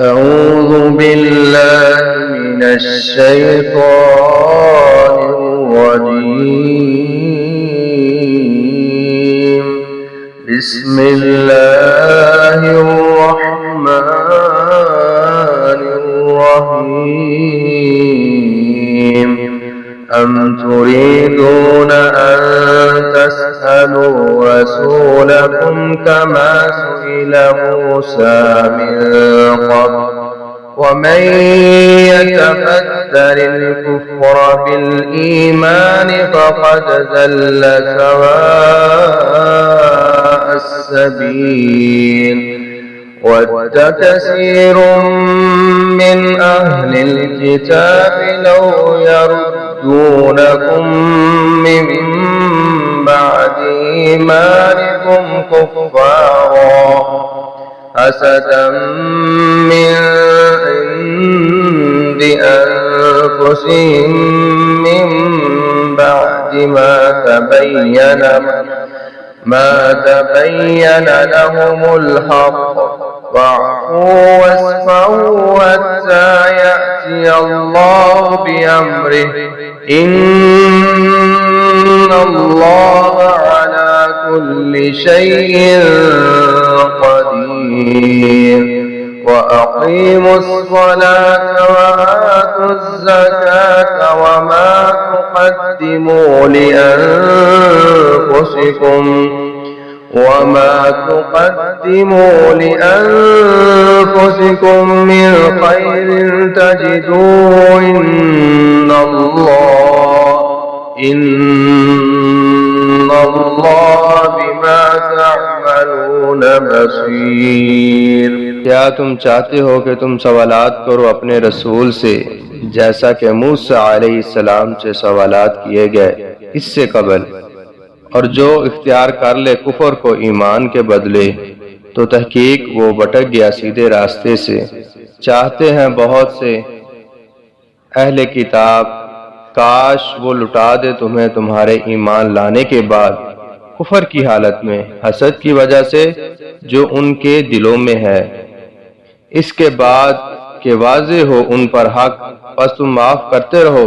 أعوذ بالله من الشيطان الرجيم. بسم الله الرحمن الرحيم. أم تريدون أن تسألوا رسولكم كما سئل موسى من قبل ومن يتبدل الكفر بالإيمان فقد ضل سواء السبيل. ود كثير من أهل الكتاب لو يردونكم من بعد إيمانكم كفارا حسدا من عند أنفسهم من بعد ما تبين لهم الحق فاعفوا واصفحوا حتى يأتي الله بأمره إن الله على كل شيء قدير. وأقيموا الصلاة وآتوا الزكاة وما تقدموا لأنفسكم من خير تجدوه إن الله بما تعملون بصير। क्या तुम चाहते हो कि तुम सवालात करो अपने रसूल से जैसा कि मूसा अलैहिस्सलाम से सवालात किए गए इससे कबल, और जो इख्तियार कर ले कुफर को ईमान के बदले तो तहकीक वो भटक गया सीधे रास्ते से। चाहते हैं बहुत से अहले किताब काश वो लुटा दे तुम्हें तुम्हारे ईमान लाने के बाद कुफर की हालत में हसद की वजह से जो उनके दिलों में है, इसके बाद के वाज़े हो उन पर हक, बस तुम माफ करते रहो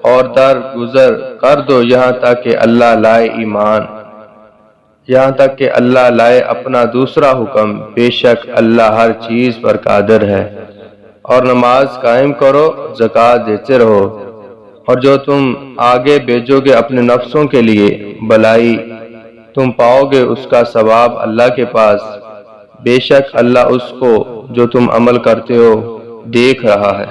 और दर गुजर कर दो यहाँ तक कि अल्लाह लाए अपना दूसरा हुक्म। बेशक अल्लाह हर चीज पर कादिर है। और नमाज कायम करो, ज़कात देते रहो, और जो तुम आगे भेजोगे अपने नफ्सों के लिए भलाई तुम पाओगे उसका सवाब अल्लाह के पास। बेशक अल्लाह उसको जो तुम अमल करते हो देख रहा है।